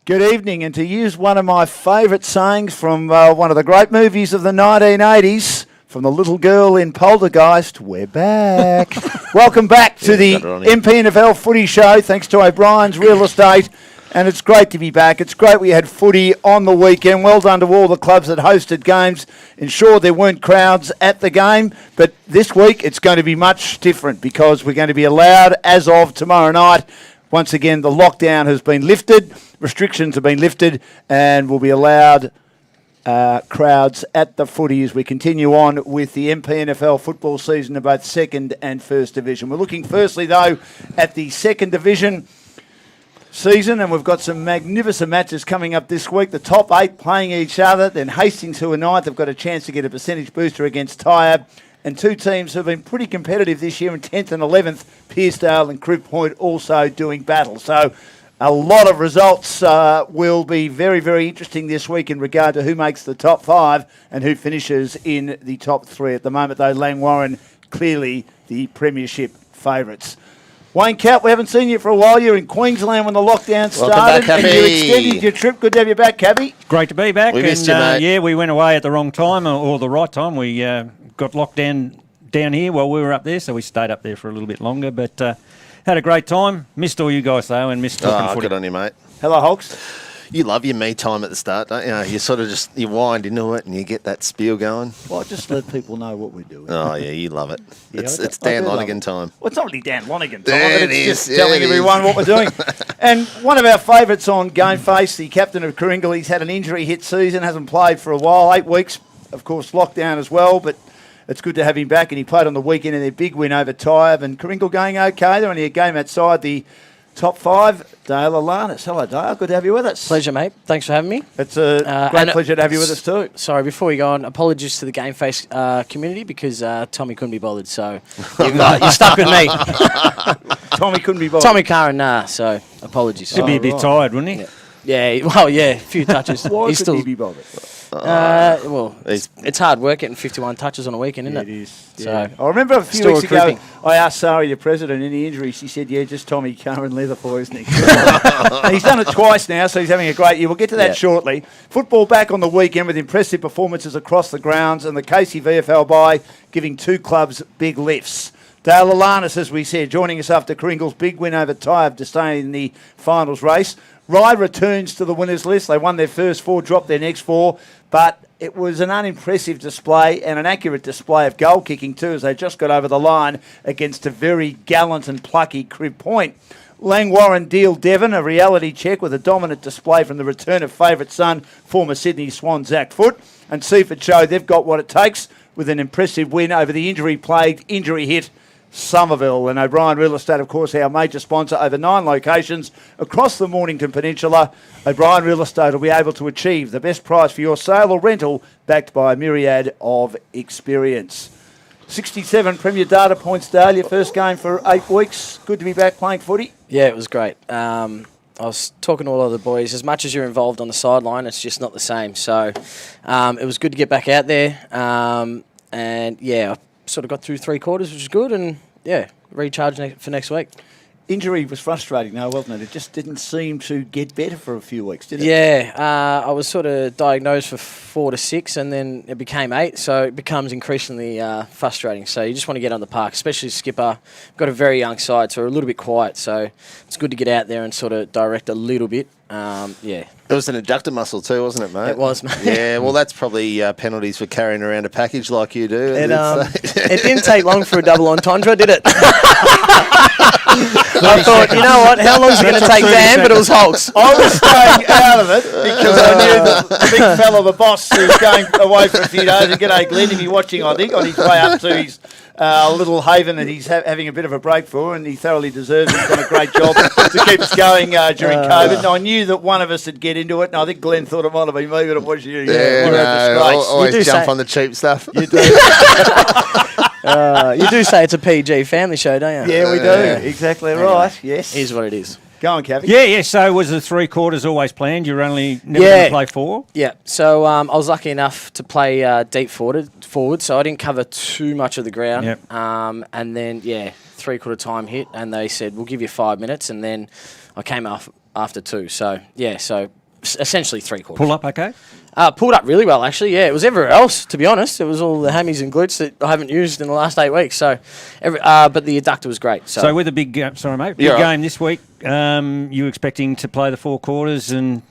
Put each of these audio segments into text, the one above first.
Good evening, and to use one of my favourite sayings from one of the great movies of the 1980s, from the little girl in Poltergeist, we're back. Welcome back to the MPNFL Footy Show, thanks to O'Brien's Real Estate, and it's great to be back. It's great we had footy on the weekend. Well done to all the clubs that hosted games. Ensured there weren't crowds at the game, but this week it's going to be much different because we're going to be allowed, as of tomorrow night, once again, the lockdown has been lifted, restrictions have been lifted, and we'll be allowed crowds at the footy as we continue on with the MPNFL football season of both second and first division. We're looking firstly, though, at the second division season, and we've got some magnificent matches coming up this week. The top 8 playing each other, then Hastings, who are ninth, have got a chance to get a percentage booster against Tyab. And two teams have been pretty competitive this year in 10th and 11th, Pearcedale and Crib Point also doing battle. So a lot of results will be very, very interesting this week in regard to who makes the top 5 and who finishes in the top 3. At the moment, though, Langwarrin clearly the premiership favourites. Wayne Cap, we haven't seen you for a while. You're in Queensland when the lockdown started. Back, and you extended your trip. Good to have you back, Cappy. Great to be back. We missed you, mate. Yeah, we went away at the wrong time or the right time. We got locked down here while we were up there, so we stayed up there for a little bit longer. But had a great time. Missed all you guys, though, and missed talking footy. Good on you, mate. Hello, Hawks. You love your me time at the start, don't you? You sort of just, you wind into it and you get that spiel going. Well, just let people know what we're doing. Oh, yeah, you love it. Yeah, it's Dan Lonergan time. Well, it's not really Dan Lonergan time, Dan but it's just is, telling yeah, everyone what we're doing. And one of our favourites on GameFace, the captain of Kooringal, he's had an injury-hit season, hasn't played for a while, 8 weeks, of course, lockdown as well, but it's good to have him back, and he played on the weekend in their big win over Tyab, and Kooringal going okay. They're only a game outside the top 5. Dale Alanis. Hello, Dale. Good to have you with us. Pleasure, mate. Thanks for having me. It's a great pleasure to have you with us too. Sorry, before we go on, apologies to the GameFace community because Tommy couldn't be bothered, so you're stuck with me. Tommy couldn't be bothered. Tommy Curran, so apologies. He'd be a bit tired, wouldn't he? Yeah, well, yeah, a few touches. Why couldn't he be bothered? Well, it's hard work getting 51 touches on a weekend, isn't it? It is. Yeah. So I remember a few weeks ago, I asked Sari, the president, any injuries. She said, yeah, just Tommy Curran leather for, isn't he? He's done it twice now, so he's having a great year. We'll get to that shortly. Football back on the weekend with impressive performances across the grounds, and the Casey VFL bye giving two clubs big lifts. Dale Alanis, as we said, joining us after Kooringal's big win over Tyab to stay in the finals race. Rye returns to the winners list. They won their first 4, dropped their next 4, but it was an unimpressive display and an accurate display of goal kicking too, as they just got over the line against a very gallant and plucky Crib Point. Langwarrin deal Devon, a reality check with a dominant display from the return of favourite son, former Sydney Swan Zach Foote. And Seaford show they've got what it takes with an impressive win over the injury-plagued, injury-hit Somerville. And O'Brien Real Estate, of course, our major sponsor, over 9 locations across the Mornington Peninsula. O'Brien Real Estate will be able to achieve the best price for your sale or rental, backed by a myriad of experience. 67 Premier Data Points, Dale, your first game for 8 weeks. Good to be back playing footy. Yeah, it was great. I was talking to all of the boys. As much as you're involved on the sideline, it's just not the same. So it was good to get back out there. And, yeah, I sort of got through 3 quarters, which is good. And, yeah, recharge for next week. Injury was frustrating, though, wasn't it? It just didn't seem to get better for a few weeks, did it? Yeah, I was sort of diagnosed for 4 to 6, and then it became 8, so it becomes increasingly frustrating. So you just want to get on the park, especially skipper. Got a very young side, so we're a little bit quiet. So it's good to get out there and sort of direct a little bit. Yeah. It was an adductor muscle too, wasn't it, mate? It was, mate. Yeah, well, that's probably penalties for carrying around a package like you do. It didn't take long for a double entendre, did it? I thought, you know what, how long is it going to take Dan? But it was Holtz. I was staying out of it because I knew that the big fella, the boss, who was going away for a few days, and g'day Glenn, he'd be watching, I think, on his way up to his little haven that he's having a bit of a break for, and he thoroughly deserves it. He's done a great job to keep us going during COVID. And I knew that one of us would get into it, and I think Glenn thought it might have been me, but it was you. Always jump on the cheap stuff. You do. You do say it's a PG family show, don't you? Yeah, we do. Exactly right. Yes. Here's what it is. Go on, Cavi. Yeah. So was the 3 quarters always planned? You're only never going to play 4? Yeah, so I was lucky enough to play deep forward, so I didn't cover too much of the ground. Yep. And then, 3-quarter time hit, and they said, we'll give you 5 minutes, and then I came off after 2. So, essentially 3 quarters. Pull up, okay? Pulled up really well, actually. Yeah, it was everywhere else, to be honest. It was all the hammies and glutes that I haven't used in the last 8 weeks. So, but the adductor was great. So with a big game, game this week, you expecting to play the 4 quarters and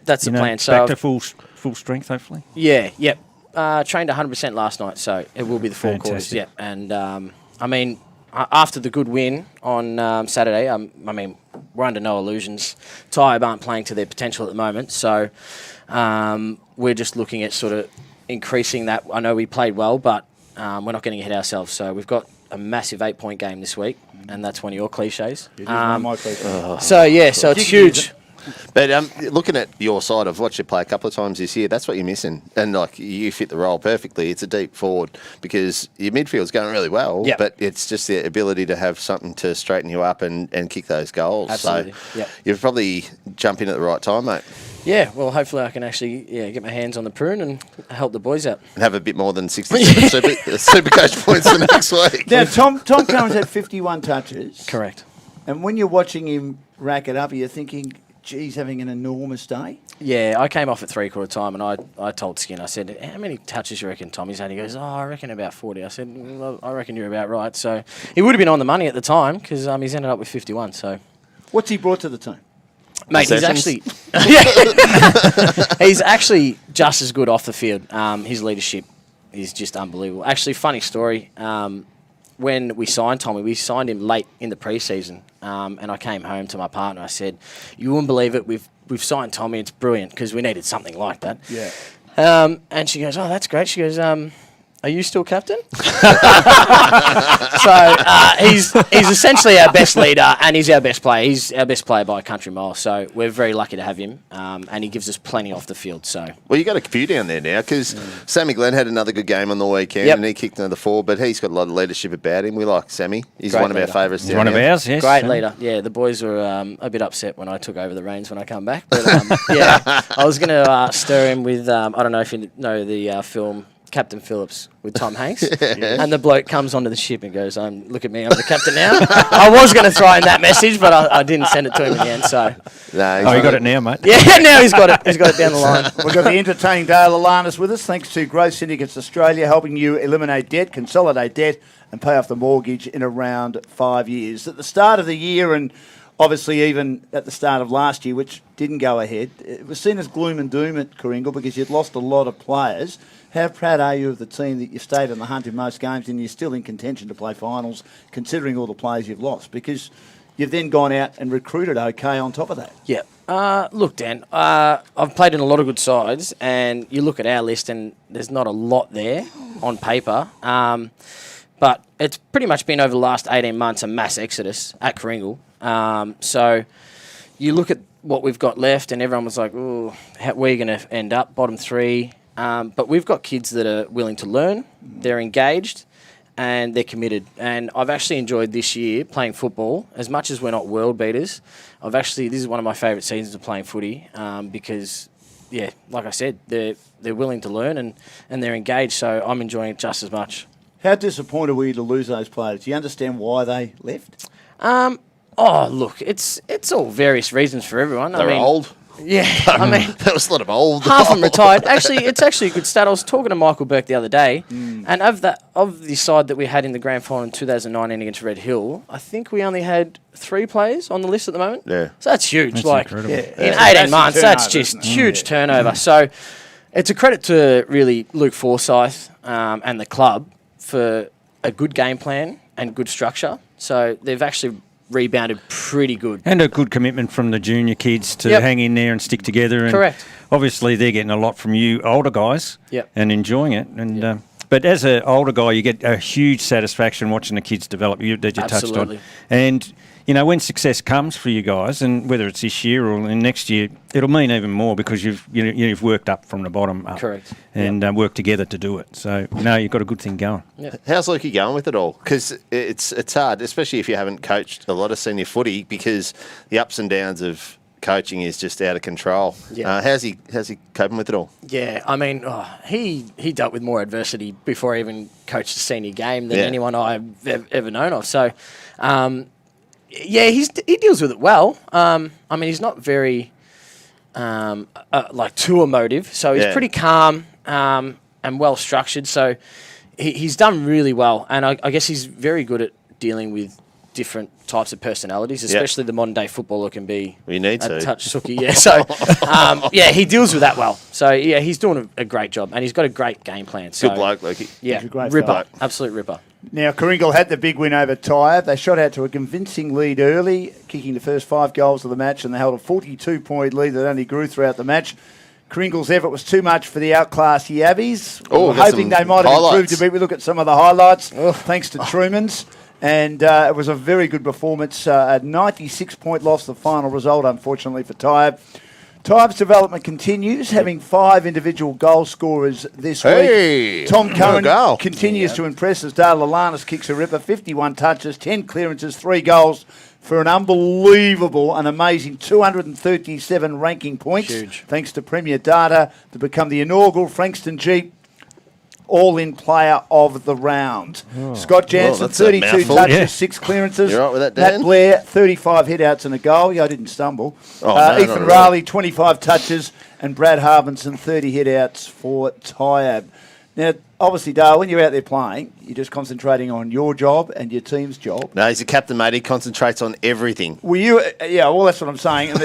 that's the plan. So back to full strength, hopefully. Yeah, yep. Trained 100% last night, so it will be the 4 quarters. Yeah, and I mean, after the good win on Saturday, I mean, we're under no illusions. Tybe aren't playing to their potential at the moment, so we're just looking at sort of increasing that. I know we played well, but we're not getting ahead of ourselves. So we've got a massive 8-point game this week, and that's one of your cliches. It is one of my cliches. So it's huge. But looking at your side, I've watched you play a couple of times this year. That's what you're missing, and like you fit the role perfectly. It's a deep forward because your midfield's going really well, but it's just the ability to have something to straighten you up and kick those goals. Absolutely. So you've probably jumped in at the right time, mate. Yeah, well, hopefully I can actually get my hands on the prune and help the boys out. And have a bit more than 67 super coach points for next week. Now, Tom Cummins had 51 touches. Correct. And when you're watching him rack it up, you're thinking, geez, having an enormous day? Yeah, I came off at 3-quarter time and I told Skin, I said, how many touches you reckon Tommy's had? He goes, I reckon about 40. I said, well, I reckon you're about right. So he would have been on the money at the time because he's ended up with 51. So what's he brought to the team? Mate, he's actually he's actually just as good off the field. His leadership is just unbelievable. Actually, funny story. When we signed Tommy, we signed him late in the preseason, and I came home to my partner. I said, "You wouldn't believe it. We've signed Tommy. It's brilliant because we needed something like that." Yeah. And she goes, "Oh, that's great." She goes, "Are you still captain?" So he's essentially our best leader and he's our best player. He's our best player by a country mile. So we're very lucky to have him, and he gives us plenty off the field. So you got a few down there now because Sammy Glenn had another good game on the weekend and he kicked another 4. But he's got a lot of leadership about him. We like Sammy. He's one of our favourites. He's one of ours. Yes, great leader. Yeah, the boys were a bit upset when I took over the reins when I come back. But I was going to stir him with. I don't know if you know the film Captain Phillips with Tom Hanks. And the bloke comes onto the ship and goes, look at me, I'm the captain now. I was going to throw in that message, but I didn't send it to him in the end. So. No, you got it now, mate. Yeah, now he's got it. He's got it down the line. We've got the entertaining Dale Alanis with us, thanks to Growth Syndicates Australia, helping you eliminate debt, consolidate debt, and pay off the mortgage in around 5 years. At the start of the year, and obviously even at the start of last year, which didn't go ahead, it was seen as gloom and doom at Coringal because you'd lost a lot of players. How proud are you of the team that you stayed on the hunt in most games and you're still in contention to play finals, considering all the players you've lost? Because you've then gone out and recruited okay on top of that. Yeah. Look, Dan, I've played in a lot of good sides, and you look at our list and there's not a lot there on paper. But it's pretty much been over the last 18 months a mass exodus at Coringal. So you look at what we've got left and everyone was like, oh, where are you going to end up? Bottom 3. But we've got kids that are willing to learn, they're engaged, and they're committed. And I've actually enjoyed this year playing football. As much as we're not world beaters, this is one of my favourite seasons of playing footy because, like I said, they're willing to learn and they're engaged, so I'm enjoying it just as much. How disappointed were you to lose those players? Do you understand why they left? Look, it's all various reasons for everyone. They're old. Yeah, I mean... There was a lot of old. Half of them retired. Actually, it's actually a good stat. I was talking to Michael Burke the other day, and of the side that we had in the grand final in 2019 against Red Hill, I think we only had 3 players on the list at the moment. Yeah. So that's huge. That's incredible. In 18 months, that's just huge turnover. So it's a credit to really Luke Forsyth and the club for a good game plan and good structure. So they've actually rebounded pretty good. And a good commitment from the junior kids to hang in there and stick together. And correct. Obviously, they're getting a lot from you older guys and enjoying it. And But as an older guy, you get a huge satisfaction watching the kids develop. That you touched on, and when success comes for you guys, and whether it's this year or next year, it'll mean even more because you've worked up from the bottom up. Correct. And worked together to do it. So you've got a good thing going. Yeah. How's Lukey going with it all? Because it's hard, especially if you haven't coached a lot of senior footy, because the ups and downs of coaching is just out of control. Yeah. How's he coping with it all? Yeah, I mean, he dealt with more adversity before he even coached a senior game than anyone I've ever known of. So, he deals with it well. I mean, he's not very too emotive, so he's pretty calm and well structured. So he's done really well, and I guess he's very good at dealing with different types of personalities, especially the modern day footballer can be touch sooky. Yeah, so he deals with that well. So he's doing a great job, and he's got a great game plan. So, good bloke, Lukey. Yeah, he's a great ripper, absolute ripper. Now, Kringle had the big win over Tyab. They shot out to a convincing lead early, kicking the first 5 goals of the match, and they held a 42-point lead that only grew throughout the match. Kringle's effort was too much for the outclassed Yabbies. Hoping they might have improved a bit. We look at some of the highlights, thanks to Truman's. And it was a very good performance. A 96-point loss, the final result, unfortunately, for Tyab. Tyab's development continues, having 5 individual goal scorers this week. Tom Cohen continues to impress as Dale Lalanis kicks a ripper, 51 touches, 10 clearances, 3 goals for an unbelievable and amazing 237 ranking points. Huge. Thanks to Premier Data to become the inaugural Frankston Jeep all-in player of the round. Scott Jansen, 32 touches, 6 clearances. You all right with that, Dan? Matt Blair, 35 hit-outs and a goal. Yeah, I didn't stumble. Ethan Raleigh, 25 touches, and Brad Harbinson, 30 hit-outs for Tyab. Now, obviously, Dale, when you're out there playing, you're just concentrating on your job and your team's job. No, he's a captain, mate. He concentrates on everything. Were you? Yeah, well, that's what I'm saying.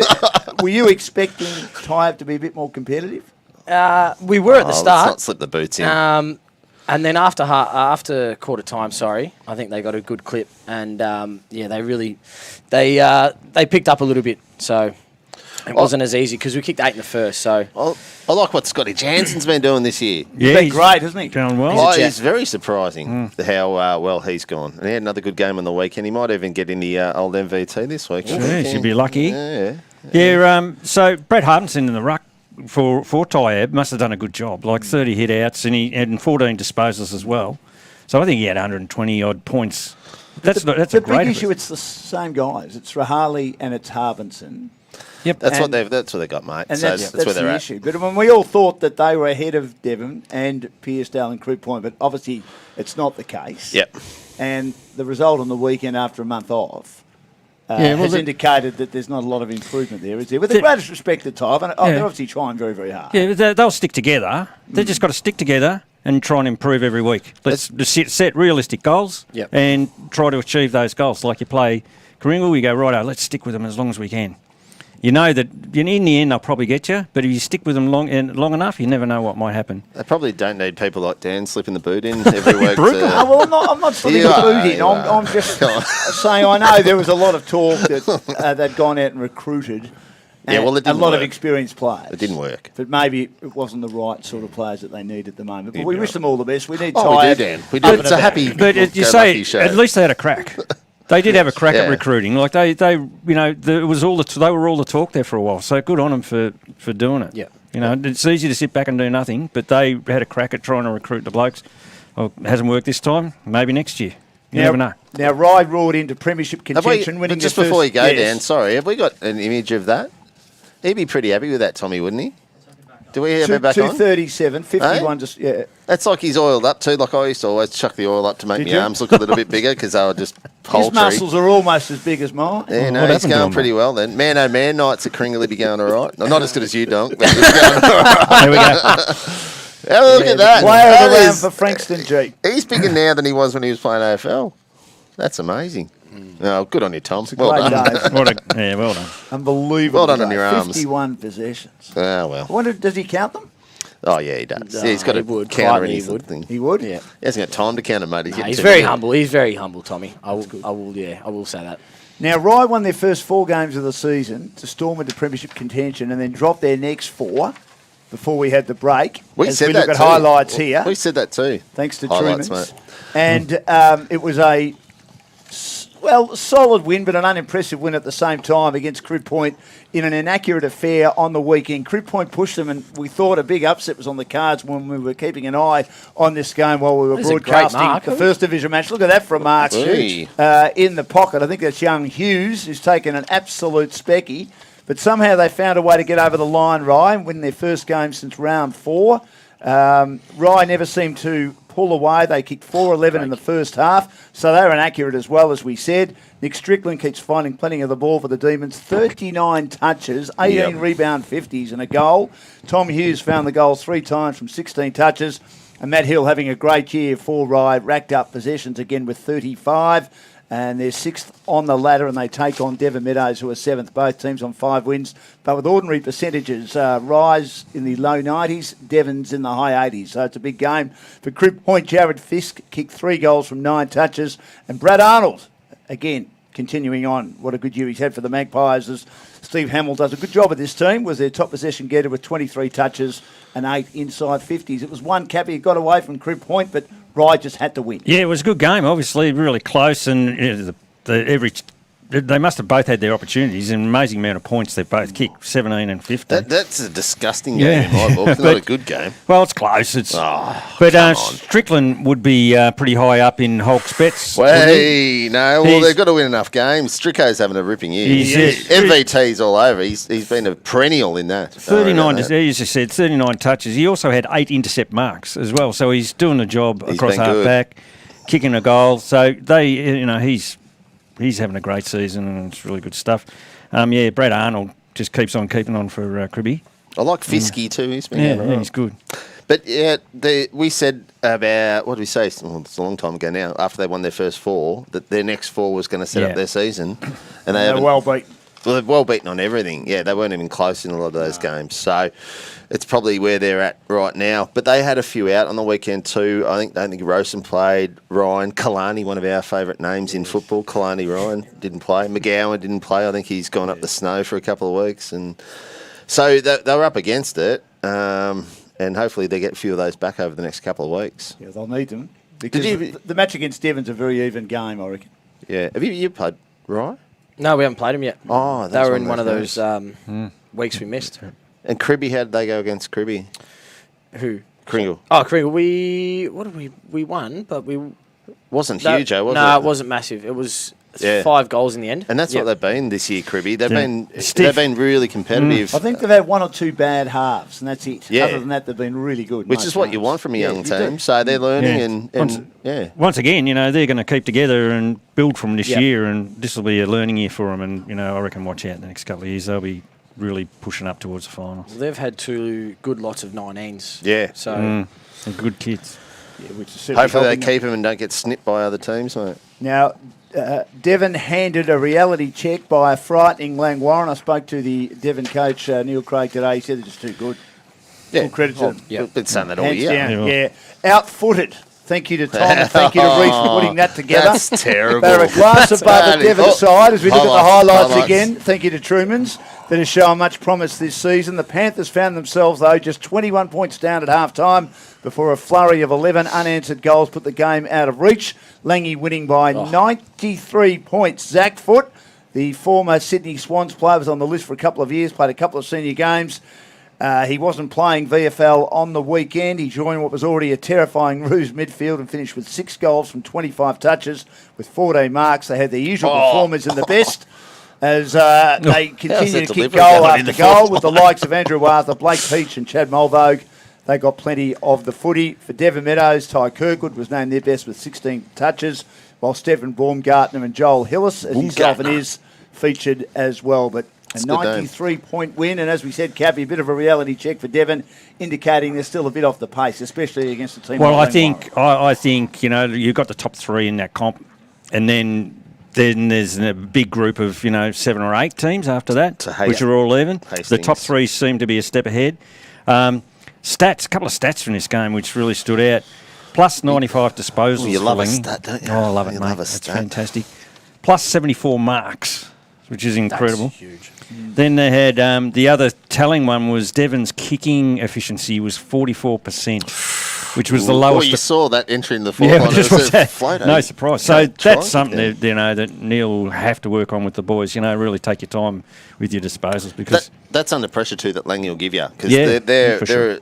Were you expecting Tyab to be a bit more competitive? We were at the start. Let's not slip the boots in. And then after quarter time, I think they got a good clip, and they picked up a little bit. So it wasn't as easy because we kicked 8 in the first. So I like what Scotty Jansen's been doing this year. Yeah, he's great, hasn't he? Going well. He's very surprising how well he's gone. And he had another good game on the weekend. He might even get in the old MVT this week. Yeah, should be lucky. Yeah. So Brad Harbinson in the ruck for Tyab must have done a good job, like 30 hit-outs and 14 disposals as well. So I think he had 120-odd points. That's a great big issue. It's the same guys. It's Rahali and it's Harbinson. Yep, that's what they've got, mate. And so that's where they're the at. issue. But when we all thought that they were ahead of Devon and Pearcedale and Croup Point, but obviously it's not the case. Yep. And the result on the weekend after a month off has indicated that there's not a lot of improvement there, is there? With the greatest respect to Tyab, and they're obviously trying very, very hard. Yeah, they'll stick together. They've just got to stick together and try and improve every week. Let's set realistic goals and try to achieve those goals. Like you play Kringle, you go, righto, let's stick with them as long as we can. You know that in the end they'll probably get you, but if you stick with them long enough, you never know what might happen. They probably don't need people like Dan slipping the boot in every week. Well, I'm not slipping the boot in. I'm just saying I know there was a lot of talk that they'd gone out and recruited a lot of experienced players. It didn't work. But maybe it wasn't the right sort of players that they need at the moment. But we wish them all the best. We need we do, Dan. We do. It's a happy But you say, at least they had a crack. They did have a crack at recruiting. Like they were all the talk there for a while. So good on them for doing it. Yeah. It's easy to sit back and do nothing, but they had a crack at trying to recruit the blokes. Well, it hasn't worked this time. Maybe next year. You never know. Now Rye roared into premiership contention, winning just before you go, Dan. Sorry, have we got an image of that? He'd be pretty happy with that, Tommy, wouldn't he? Do we have it back on? 237, 51, That's like he's oiled up too. Like I used to always chuck the oil up to make my arms look a little bit bigger because they were just poultry. His muscles are almost as big as mine. Yeah, he's going pretty well then. Man, nights at Kringle be going all right. Not as good as you, Donk, but he's going all right. There we go. Have a look at that. Player of the round for Frankston Jeep. He's bigger now than he was when he was playing AFL. That's amazing. Oh, good on you, Tom. Well done. Well done. Unbelievable. Well done on your arms. 51 possessions. Oh, well. I wonder, does he count them? Oh, yeah, he does. Yeah, he's got a counter in his thing. He would? Yeah. He hasn't got time to count them, mate. He's very humble. He's very humble, Tommy. I will say that. Now, Rye won their first 4 games of the season to storm into premiership contention and then drop their next 4 before we had the break. We as said we that look at too. highlights here. We said that too. Thanks to Highlights, Truman's. mate. And it was a solid win, but an unimpressive win at the same time against Crib Point in an inaccurate affair on the weekend. Crib Point pushed them, and we thought a big upset was on the cards when we were keeping an eye on this game while we were broadcasting the First Division match. Look at that for a mark in the pocket. I think that's young Hughes, who's taken an absolute specky. But somehow they found a way to get over the line, Rye, and win their first game since round 4. Rye never seemed to pull away. They kicked 4-11 in the first half, so they were inaccurate as well, as we said. Nick Strickland keeps finding plenty of the ball for the Demons. 39 touches, 18 rebound 50s and a goal. Tom Hughes found the goals 3 times from 16 touches. And Matt Hill having a great year for Rye, racked up possessions again with 35. And they're 6th on the ladder, and they take on Devon Meadows, who are 7th. Both teams on 5 wins. But with ordinary percentages, Rye's in the low 90s, Devon's in the high 80s. So it's a big game for Crib Point. Jared Fisk kicked 3 goals from 9 touches. And Brad Arnold, again, continuing on. What a good year he's had for the Magpies, as Steve Hamill does a good job of this team, was their top possession getter with 23 touches and 8 inside 50s. It was one cappy, it got away from Crib Point, but Rye just had to win. Yeah, it was a good game, obviously, really close, and they must have both had their opportunities. An amazing amount of points they've both kicked, 17 and 15. That's a disgusting game in my book. Not a good game. Well, it's close. Strickland would be pretty high up in Hulk's bets. They've got to win enough games. Stricko's having a ripping year. MVT's all over. He's been a perennial in that. 39, as you said, 39 touches. He also had 8 intercept marks as well, so he's doing the job across half-back, kicking a goal. So he's having a great season, and it's really good stuff. Brad Arnold just keeps on keeping on for Cribby. I like Fisky too. He's been he's good. But we said about, what did we say? Well, it's a long time ago now. After they won their first 4, that their next 4 was going to set up their season, and they're well beaten. Well, they're well beaten on everything. Yeah, they weren't even close in a lot of those games. So it's probably where they're at right now. But they had a few out on the weekend too. I don't think Rosen played. Ryan Kalani, one of our favourite names in football. Kalani Ryan didn't play. McGowan didn't play. I think he's gone up the snow for a couple of weeks, and so they were up against it. And hopefully they get a few of those back over the next couple of weeks. Yeah, they'll need them. Because the match against Devon's a very even game, I reckon. Yeah. Have you played Ryan? No, we haven't played them yet. Oh, they were in one of those weeks we missed. And Cribby, how did they go against Cribby? Who? Kringle. Oh, Kringle. We won, but we wasn't huge, was it? No, it wasn't massive. It was 5 goals in the end. And that's what they've been this year, Cribby. They've been really competitive. I think they've had 1 or 2 bad halves, and that's it. Yeah. Other than that, they've been really good. Which is what you want from a young team. So they're learning Once again, they're going to keep together and build from this year, and this will be a learning year for them. And, I reckon watch out the next couple of years. They'll be really pushing up towards the final. Well, they've had 2 good lots of 19s. Yeah. So some good kids. Yeah, which is hopefully they keep them and don't get snipped by other teams, mate. Now, Devon handed a reality check by a frightening Langwarren. I spoke to the Devon coach, Neil Craig, today. He said they're just too good. Yeah. Full credit to them. We've been saying that all Hands year. down, yeah. Out-footed. Thank you to Tom and thank you to Reece for putting that together. That's terrible. They're a class above the Devon side. As we look at the highlights again, thank you to Truman's, that has shown much promise this season. The Panthers found themselves, though, just 21 points down at half-time before a flurry of 11 unanswered goals put the game out of reach. Langy winning by 93 points. Zach Foote, the former Sydney Swans player, was on the list for a couple of years, played a couple of senior games. He wasn't playing VFL on the weekend. He joined what was already a terrifying Roos midfield and finished with 6 goals from 25 touches with 14 marks. They had their usual performers in the best as they continue to kick goal after goal with the likes of Andrew Arthur, Blake Peach and Chad Mulvogue. They got plenty of the footy. For Devon Meadows, Ty Kirkwood was named their best with 16 touches, while Stephen Baumgartner and Joel Hillis, as he often is, featured as well. But a 93-point win, and as we said, Cappy, a bit of a reality check for Devon, indicating they're still a bit off the pace, especially against a team. Well, I think you've got the top 3 in that comp, and then there's a big group of 7 or 8 teams after that, which are all even. Hastings. The top 3 seem to be a step ahead. Stats, a couple of stats from this game which really stood out. Plus 95 disposals. You love a stat, don't you? Oh, I love it, mate. That's fantastic. Plus 74 marks which is incredible. That's huge. Then they had the other telling one was Devon's kicking efficiency was 44%, which was the lowest. Well, you saw that entering the fourth Yeah, line. just It was a that. float, No eh? surprise. So Can't try, that's something yeah. that Neil will have to work on with the boys. Really take your time with your disposals because That's under pressure too that Langley will give you because Yeah, they're for sure.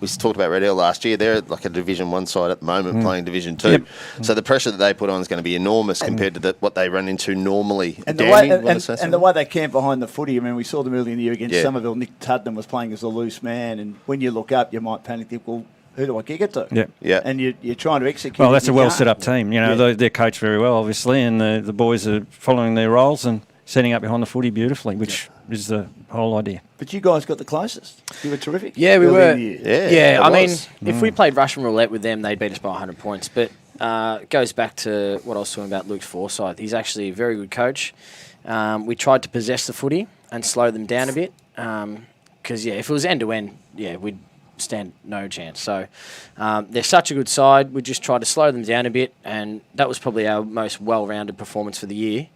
we talked about Red Hill last year. They're like a Division 1 side at the moment playing Division 2. Yep. So the pressure that they put on is going to be enormous compared to what they run into normally. And Danny, the way wanna say and something? the way they camp behind the footy. I mean, we saw them early in the year against Yeah. Somerville. Nick Tuddenham was playing as a loose man, and when you look up, you might panic. Think, well, who do I kick it to? Yeah. Yeah. And you're trying to execute. well, it, that's a you well can't. set up team. They're coached very well, obviously, and the boys are following their roles and setting up behind the footy beautifully, which is the whole idea. But you guys got the closest. You were terrific. Yeah, we early were. in the year. Yeah, I it mean, was. if we played Russian roulette with them, they'd beat us by 100 points. But it goes back to what I was talking about, Luke Forsyth. He's actually a very good coach. We tried to possess the footy and slow them down a bit. Because, if it was end-to-end, we'd stand no chance. So they're such a good side. We just tried to slow them down a bit, and that was probably our most well-rounded performance for the year.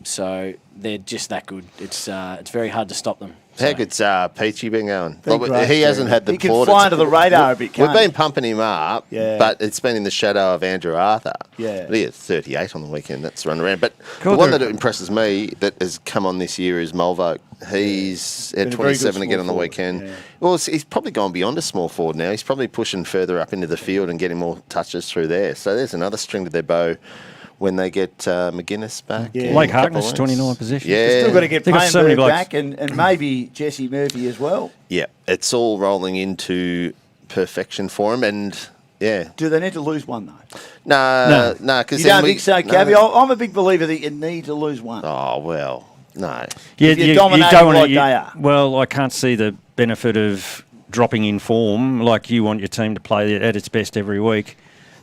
So they're just that good. It's very hard to stop them. How good's Peachy been going? Been great, He hasn't had the He can plaudits. fly under the radar a bit, We've can't been he? pumping him up, Yeah. but it's been in the shadow of Andrew Arthur. Yeah. But he had 38 on the weekend. That's run around. But Cool, the one they're- that impresses me that has come on this year is Mulvo. He's Been at a very good 27 again small on the forward, weekend. yeah. Well, he's probably gone beyond a small forward now. He's probably pushing further up into the field and getting more touches through there. So there's another string to their bow when they get McGuinness back. Yeah. in Blake a couple of Harkness, weeks. 29 possessions. Yeah. Still got to get They got so many Payenberg blokes. back and maybe Jesse Murphy as well. Yeah, it's all rolling into perfection for him, and yeah, Do they need to lose one, though? no, You because don't think so, Cabby? I'm a big believer that you need to lose one. Oh well, no. Yeah, If you're dominating wanna- like they are. Well, I can't see the benefit of dropping in form. Like you want your team to play at its best every week.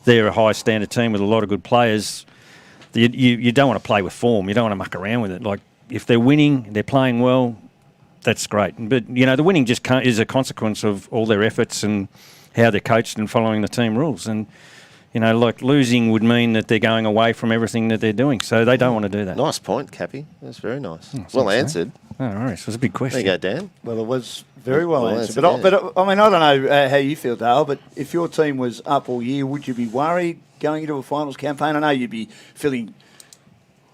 They're a high standard team with a lot of good players. You don't want to play with form. You don't want to muck around with it. Like if they're winning, they're playing well, that's great. But the winning just is a consequence of all their efforts and how they're coached and following the team rules. And like losing would mean that they're going away from everything that they're doing. So they don't want to do that. Nice point, Cappy. That's very nice. thanks, Well mate. answered. Oh, all right. So it's a big There question. you go, Dan. Well, it was very well Well answered. answered, But I mean, I don't know how you feel, Dale, but if your team was up all year, would you be worried going into a finals campaign? I know you'd be feeling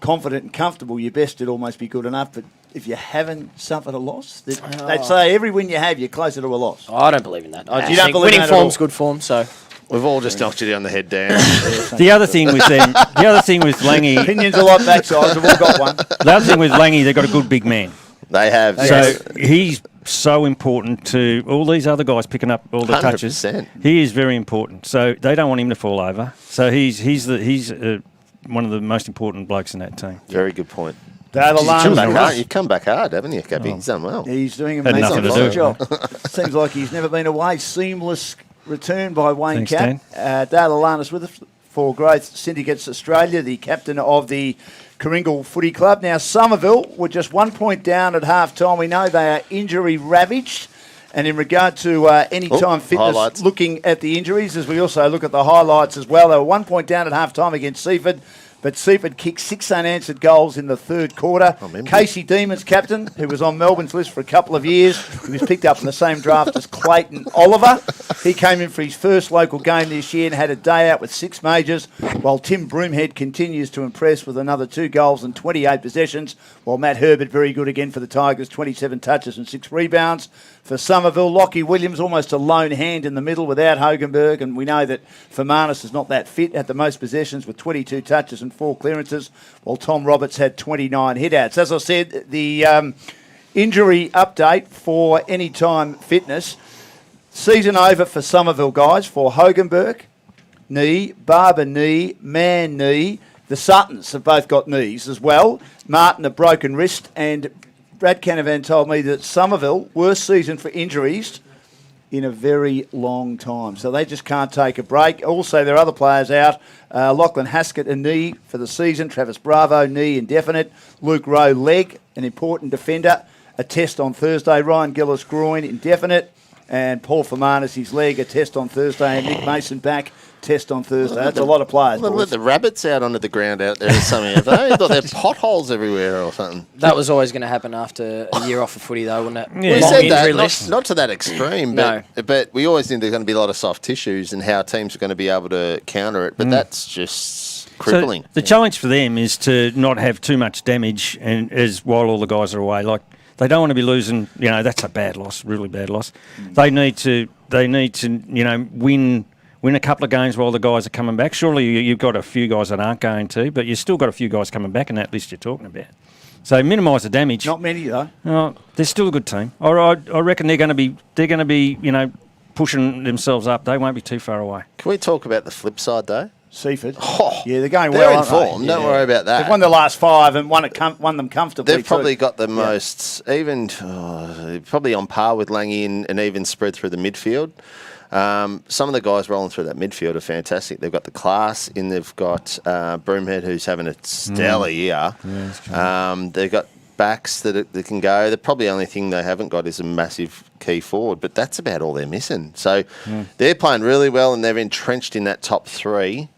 confident and comfortable. Your best would almost be good enough, but if you haven't suffered a loss, they'd say every win you have, you're closer to a loss. I don't believe in that. I just You don't think believe in winning that at form's all? good form, so... We've all just knocked you down the head, Dan. The other thing with them, the other thing with Langy, Opinions are like backsides. We've all got one. the other thing with Langy, they've got a good big man. They have. So yes. he's so important to all these other guys picking up all the touches. 100%. He is very important. So they don't want him to fall over. So he's one of the most important blokes in that team. Very good point. Dale Alana. You've come back hard, haven't you, Cappy? He's done well. He's doing a Had amazing nothing to do. job. Seems like he's never been away. Seamless return by Wayne Thanks, Capp. Dale Alana's with us for Growth Syndicates Australia, the captain of the Coringal Footy Club. Now, Somerville were just 1 point down at half-time. We know they are injury-ravaged. And in regard to Anytime Fitness, highlights. looking at the injuries, as we also look at the highlights as well, they were 1 point down at half-time against Seaford. But Seaford kicked 6 unanswered goals in the third quarter. Casey Demon's captain, who was on Melbourne's list for a couple of years, he was picked up in the same draft as Clayton Oliver. He came in for his first local game this year and had a day out with 6 majors, while Tim Broomhead continues to impress with another 2 goals and 28 possessions, while Matt Herbert, very good again for the Tigers, 27 touches and 6 rebounds. For Somerville, Lockie Williams, almost a lone hand in the middle without Hogenberg, and we know that Fermanus is not that fit at the most possessions with 22 touches and 4 clearances, while Tom Roberts had 29 hit-outs. As I said, the injury update for Anytime Fitness. Season over for Somerville, guys, for Hogenberg, knee, Barber knee, Mann knee. The Suttons have both got knees as well. Martin, a broken wrist, and Brad Canavan told me that Somerville, worst season for injuries in a very long time. So they just can't take a break. Also, there are other players out. Lachlan Haskett, a knee for the season. Travis Bravo, knee indefinite. Luke Rowe, leg, an important defender. A test on Thursday. Ryan Gillis, groin, indefinite. And Paul Fermanis, his leg, a test on Thursday. And Nick Mason back, test on Thursday. That's a lot of players. Let the rabbits out onto the ground out there or something. Have they got their potholes everywhere or something? That was always going to happen after a year off of footy, though, wouldn't it? Yeah. We Long said injury that, list. not to that extreme, but we always think there's going to be a lot of soft tissues and how teams are going to be able to counter it. But that's just crippling. So the challenge for them is to not have too much damage and as while all the guys are away. Like, they don't want to be losing. That's a bad loss, really bad loss. They need to, win a couple of games while the guys are coming back. Surely you've got a few guys that aren't going to, but you've still got a few guys coming back in that list you're talking about. So minimise the damage. Not many though. They're still a good team. I reckon they're going to be pushing themselves up. They won't be too far away. Can we talk about the flip side though? Seaford. Yeah, they're going they're well. In form. Don't worry about that. They've won the last 5 and won them comfortably. They've probably got the most even, probably on par with Langy and even spread through the midfield. Some of the guys rolling through that midfield are fantastic. They've got the class in. They've got Broomhead, who's having a stellar year. Yeah, they've got backs that can go. The probably only thing they haven't got is a massive key forward, but that's about all they're missing. So they're playing really well, and they're entrenched in that top 3.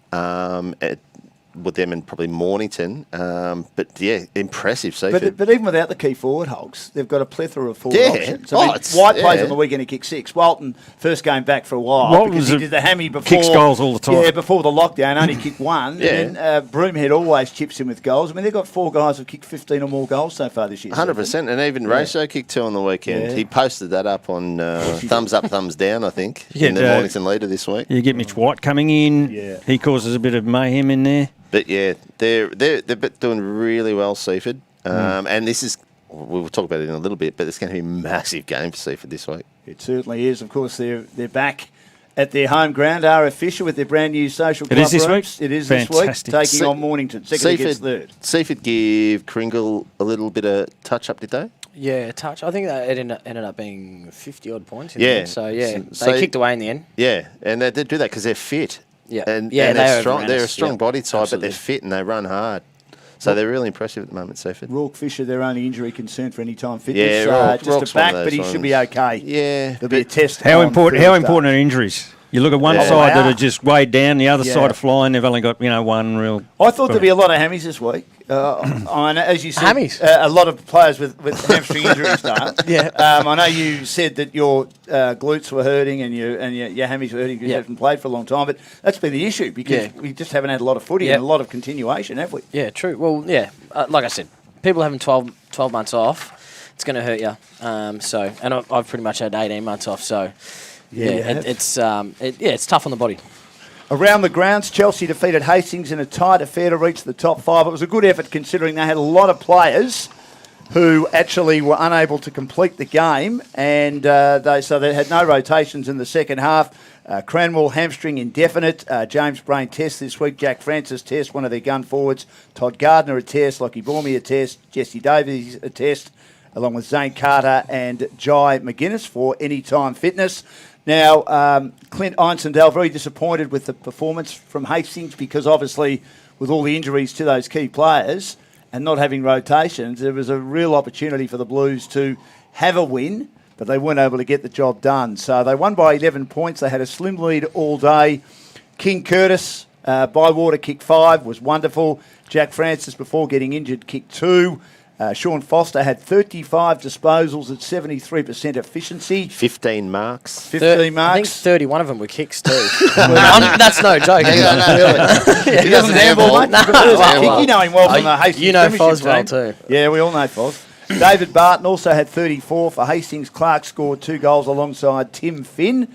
With them and probably Mornington. But, yeah, impressive. But even without the key forward, Hogs, they've got a plethora of forward options. White plays on the weekend, he kicked 6. Walton, first game back for a while because he did the hammy before. Kicks goals all the time. Yeah, before the lockdown, only kicked 1. Yeah. And then Broomhead always chips in with goals. I mean, they've got 4 guys who've kicked 15 or more goals so far this year. 100%. And even Raso kicked 2 on the weekend. Yeah. He posted that up on thumbs up, thumbs down, I think, in the Mornington Leader this week. You get Mitch White coming in. Yeah. He causes a bit of mayhem in there. But yeah, they're doing really well, Seaford. And this is, we'll talk about it in a little bit, but it's going to be a massive game for Seaford this week. It certainly is. Of course, they're back at their home ground, RF Fisher, with their brand new social club. It is this week? It is Fantastic. This week, taking on Mornington, second against third. Seaford give Kringle a little bit of touch-up, did they? Yeah, touch. I think that it ended up being 50-odd points in the end. So, they kicked away in the end. Yeah, and they do that because they're fit. Yeah, and they're strong. They're a strong bodied side, but they're fit and they run hard. So they're really impressive at the moment, Seaford. Rourke Fisher, their only injury concern for any time fitness. Yeah, just a back, but he should be okay. Yeah, there'll be a test. How important are injuries? You look at one side that are just weighed down, the other side are flying. They've only got one real. I thought there'd be a lot of hammies this week. As you said, hammies. A lot of players with hamstring injuries. I know you said that your glutes were hurting and your hammies were hurting because you haven't played for a long time. But that's been the issue because we just haven't had a lot of footy and a lot of continuation, have we? Yeah, true. Well, like I said, people having 12 months off, it's going to hurt you. And I've pretty much had 18 months off. So. It's tough on the body. Around the grounds, Chelsea defeated Hastings in a tight affair to reach the top 5. It was a good effort considering they had a lot of players who actually were unable to complete the game, and they had no rotations in the second half. Cranwell hamstring indefinite. James Brain test this week. Jack Francis test, one of their gun forwards. Todd Gardner a test. Lockie Bormy a test. Jesse Davies a test, along with Zane Carter and Jai McGuinness for anytime fitness. Now, Clint Einsendale very disappointed with the performance from Hastings because obviously with all the injuries to those key players and not having rotations, there was a real opportunity for the Blues to have a win, but they weren't able to get the job done. So they won by 11 points. They had a slim lead all day. King Curtis, Bywater kicked 5, was wonderful. Jack Francis, before getting injured, kicked 2. Sean Foster had 35 disposals at 73% efficiency. 15 marks. 15 marks. I think 31 of them were kicks too. That's no joke. He doesn't handball, mate. You know him well from the Hastings. You know Foz well too. Yeah, we all know Foz. David Barton also had 34 for Hastings. Clark scored 2 goals alongside Tim Finn.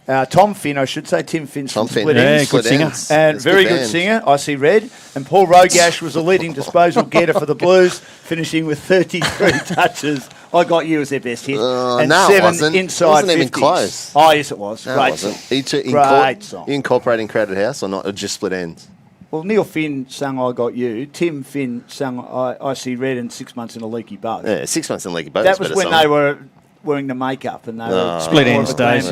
Tom Finn, I should say. Tim Finn's from Split Ends. Good singer. And very good singer. I see red. And Paul Rogash was the leading disposal getter for the Blues, finishing with 33 touches. I got you as their best hit. And no, 7 it wasn't. inside It wasn't 50s. Even close. Oh, yes, it was. No, Great it wasn't. song. Great song. Incorporating Crowded House or not? Or just Split Ends? Well, Neil Finn sung I Got You. Tim Finn sung I See Red and 6 months in a Leaky Boat. Yeah, 6 months in a Leaky Boat. That was when they were wearing the makeup and they were Split Ends days.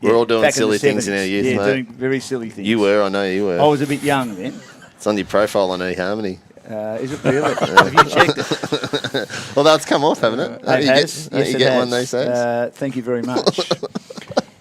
We're all doing silly things in our youth, mate. Yeah, doing very silly things. You were, I know you were. I was a bit young then. It's on your profile on eHarmony. Is it really? Have you checked it? Well, that's come off, haven't it? It has. Yes, you it get has. one these days. Thank you very much.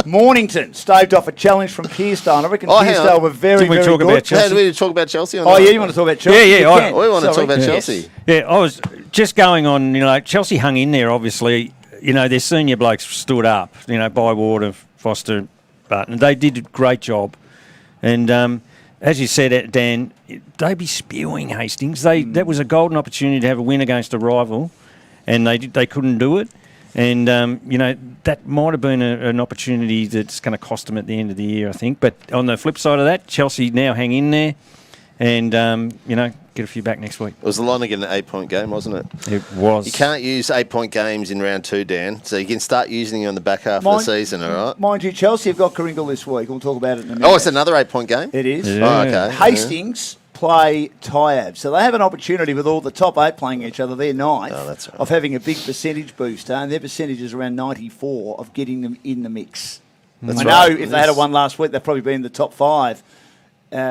Mornington staved off a challenge from Pearstone. I reckon hang Pearstone on. were very, Didn't we very talk good. about Chelsea? How do we talk about Chelsea? Or Oh, not? yeah, you want to talk about Chelsea? Yeah, You I- can. We want to talk Sorry. about Yes. Chelsea. Yeah, I was just going on, Chelsea hung in there, obviously. Their senior blokes stood up, Bywater, Foster, Barton. They did a great job. And as you said, Dan, they'd be spewing Hastings. That was a golden opportunity to have a win against a rival, and they couldn't do it. And, that might have been an opportunity that's going to cost them at the end of the year, I think. But on the flip side of that, Chelsea now hang in there and, get a few back next week. It was the line to get an 8-point game, wasn't it? It was. You can't use 8-point games in round 2, Dan. So you can start using them on the back half of the season, all right? Mind you, Chelsea have got Kringle this week. We'll talk about it in a minute. Oh, it's another 8-point game? It is. Yeah. Oh, okay. Hastings play Tyab. So they have an opportunity with all the top 8 playing each other. They're ninth that's right. of having a big percentage booster, and their percentage is around 94 of getting them in the mix. That's I right. know if they had a one last week, they'd probably be in the top 5,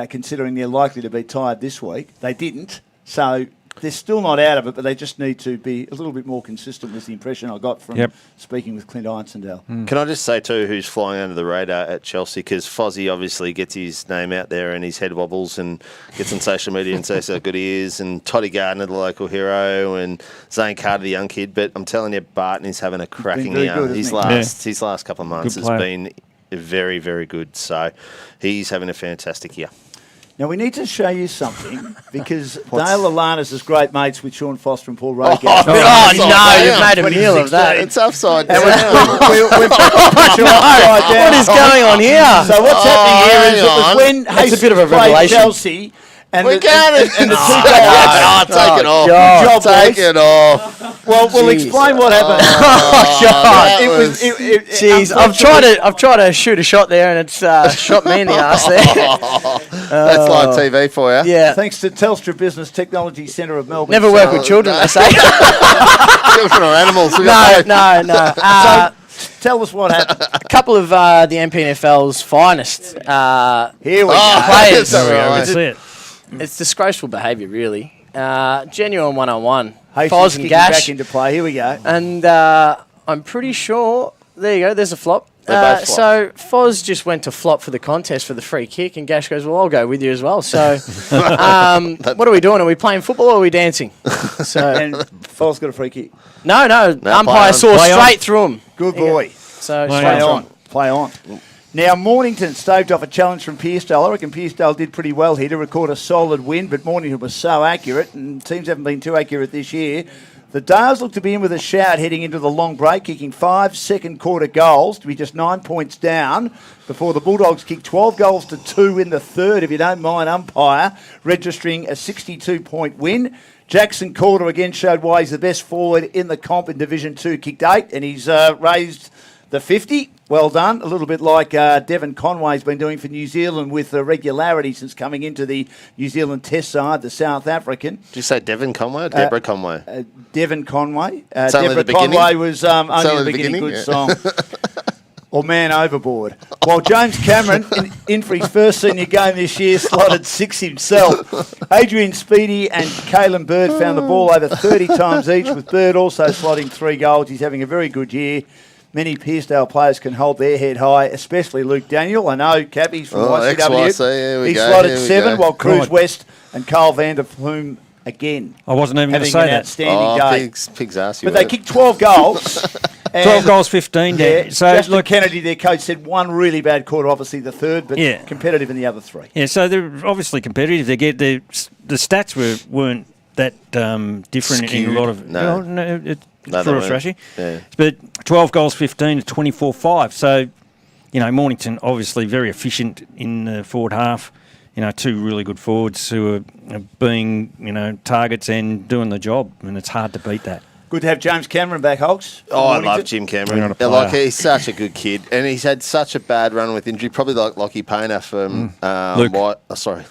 considering they're likely to be tied this week. They didn't. So they're still not out of it, but they just need to be a little bit more consistent, was the impression I got from speaking with Clint Einsendale. Can I just say, too, who's flying under the radar at Chelsea? Because Fozzie obviously gets his name out there and his head wobbles and gets on social media and says how good he is. And Toddy Gardner, the local hero, and Zane Carter, the young kid. But I'm telling you, Barton is having a cracking very year. good, His last couple of months has been very, very good. So he's having a fantastic year. Now, we need to show you something because Dale Alanis is great mates with Sean Foster and Paul Rogan. Oh, no, you've made a meal of that. It's upside down. What is going on here? So what's happening here is it was when That's a Hastings bit of a played revelation. Chelsea and We the can't. two goals. Take it off. Good job, Take boys. it off. Well, we'll Jeez. explain what happened. that It was. Jeez, I've tried to shoot a shot there, and it's shot me in the ass there. That's live TV for you. Yeah, Thanks to Telstra Business Technology Centre of Melbourne. never work with children, they say. Children or animals. We got both. No. So, tell us what happened. A couple of the MPNFL's finest Here we go. players. That's right. That's it. It's disgraceful behaviour, really. Genuine one-on-one. Hastings Foz and kicking back Gash. into play. Here we go. And I'm pretty sure... There you go, there's a flop. They both So Foz just went to flop for the contest for the free kick, and Gash goes, well, I'll go with you as well. So what are we doing? Are we playing football or are we dancing? So And Foles got a free kick. No, umpire play saw on. straight through him. Good boy. So Play straight Play through on. him. Play on. Now, Mornington staved off a challenge from Pearstone. I reckon Pearstone did pretty well here to record a solid win, but Mornington was so accurate, and teams haven't been too accurate this year. The Dales look to be in with a shout heading into the long break, kicking 5 second-quarter goals to be just 9 points down before the Bulldogs kicked 12 goals to 2 in the third, if you don't mind, umpire, registering a 62-point win. Jackson Calder again showed why he's the best forward in the comp in Division 2, kicked 8, and he's raised the 50. Well done. A little bit like Devon Conway's been doing for New Zealand with regularity since coming into the New Zealand Test side, the South African. Did you say Devon Conway or Deborah Conway? Devon Conway. It's only Deborah the beginning? Conway was only only the the beginning. beginning, Good yeah. song. Or Man Overboard. While James Cameron, in for his first senior game this year, slotted 6 himself. Adrian Speedy and Caelan Bird found the ball over 30 times each, with Bird also slotting 3 goals. He's having a very good year. Many Pearstone players can hold their head high, especially Luke Daniel. I know Cappy's from YCW. XYC, He slotted 7, while Cruz West and Carl Vander Plume again. I wasn't even going to having say an that. outstanding day. Pig's ass. But they kicked 12 goals. 12 goals, 15 down. Yeah, So, Justin look, Kennedy, their coach, said one really bad quarter, obviously the third, but Yeah. competitive in the other 3. yeah, so they're obviously competitive. They get the stats weren't that different in Skewed. a lot of... No. For they a weren't. thrashy. Yeah. But 12 goals, 15 to 24-5. So, Mornington obviously very efficient in the forward half. 2 really good forwards who are being, targets and doing the job, and it's hard to beat that. Good to have James Cameron back, Hogs. Oh, I love Jim Cameron. Not a player. He's such a good kid, and he's had such a bad run with injury. Probably like Lockie Painter from Luke. White. Oh, sorry,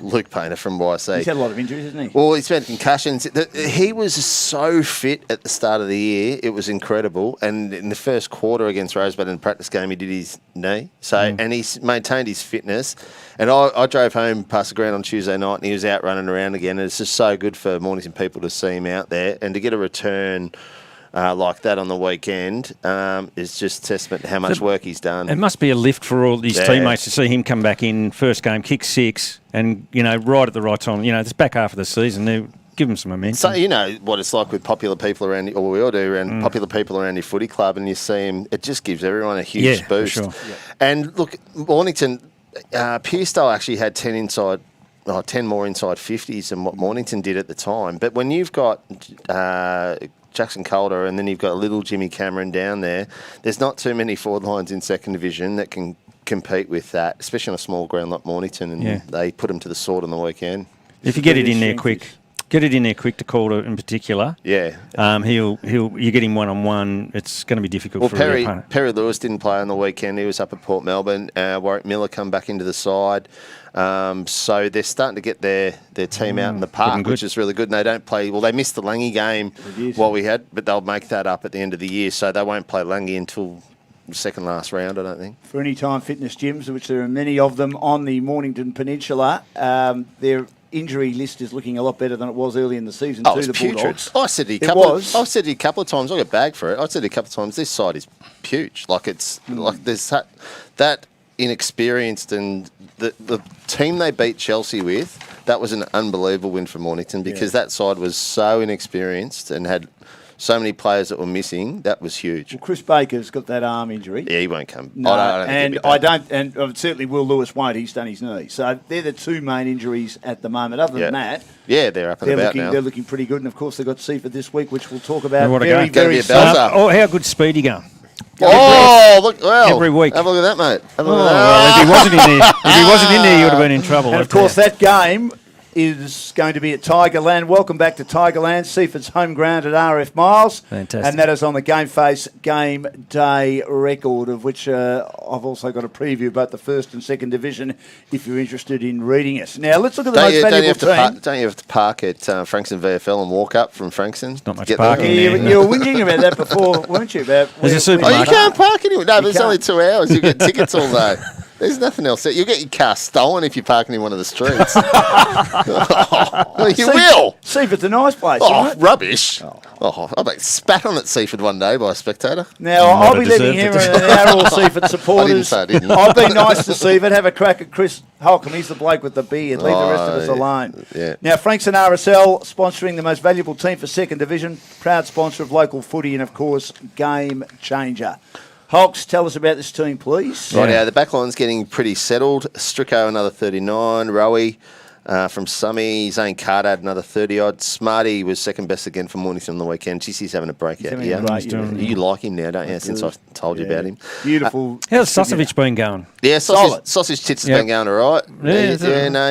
Luke Painter from YC. He's had a lot of injuries, hasn't he? Well, he's had concussions. He was so fit at the start of the year. It was incredible. And in the first quarter against Rosebud in the practice game, he did his knee. So, and he's maintained his fitness. And I drove home past the ground on Tuesday night, and he was out running around again. And it's just so good for Mornington people to see him out there and to get a return like that on the weekend is just testament to how much work he's done. It must be a lift for all his teammates to see him come back in first game, kick 6, and right at the right time. This back half of the season, they give him some momentum. So you know what it's like with popular people around, or we all do, around popular people around your footy club, and you see him. It just gives everyone a huge boost. For sure. And look, Mornington, Pearstone actually had 10 more inside 50s than what Mornington did at the time. But when you've got Jackson Calder, and then you've got little Jimmy Cameron down there. There's not too many forward lines in second division that can compete with that, especially on a small ground like Mornington, and they put them to the sword on the weekend. If you get it in there quick. Get it in there quick to Calder in particular. Yeah. You get him one-on-one, it's going to be difficult for your opponent. Perry Lewis didn't play on the weekend. He was up at Port Melbourne. Warwick Miller come back into the side. So they're starting to get their team out in the park, which is really good. And they don't play... Well, they missed the Langy game while we had, but they'll make that up at the end of the year. So they won't play Langy until second last round, I don't think. For Anytime Fitness gyms, which there are many of them on the Mornington Peninsula, their injury list is looking a lot better than it was early in the season to the Bulldogs. I said it a couple of times. I got bagged for it. I said it a couple of times. This side is huge. Like it's like there's that inexperienced, and the team they beat Chelsea with. That was an unbelievable win for Mornington because that side was so inexperienced and had so many players that were missing. That was huge. Well, Chris Baker's got that arm injury. Yeah, he won't come. No, and certainly Will Lewis won't. He's done his knee. So they're the two main injuries at the moment. Other than that, they're up and about now. They're looking pretty good. And of course, they've got Seaford this week, which we'll talk about very soon. How good's Speedy going? Look! Well, every week. Have a look at that, mate. Well, if he wasn't in there, he would have been in trouble. And of course, that game is going to be at Tigerland. Welcome back to Tigerland, Seaford's home ground at RF Miles. Fantastic. And that is on the GameFace game day record, of which I've also got a preview about the first and second division if you're interested in reading it. Now, let's look at the most valuable team. Don't you have to park at Frankston VFL and walk up from Frankston? Not much parking there. You were whinging about that before, weren't you? There's a supermarket. You can't park anywhere. No, but it's only 2 hours. You get tickets all day. There's nothing else. You'll get your car stolen if you're parking in one of the streets. You will. Seaford's a nice place, Oh, isn't it? rubbish. I got spat on at Seaford one day by a spectator. Now, I'll be leaving here and they're all Seaford supporters. I didn't. I'll be nice to Seaford. Have a crack at Chris Holcomb. He's the bloke with the beard. Leave the rest of us alone. Yeah. Now, Frankston RSL sponsoring the most valuable team for second division. Proud sponsor of local footy and, of course, Game Changer. Hawks, tell us about this team, please. Right now, the back line's getting pretty settled. Stricko, another 39. Rowie from Summy. Zane Carter had another 30-odd. Smarty was second best again for Mornington on the weekend. He's having a breakout. You like him now, don't you, since I told you about him? Beautiful. How's Sosovich been going? Yeah, Sausage Tits has been going all right.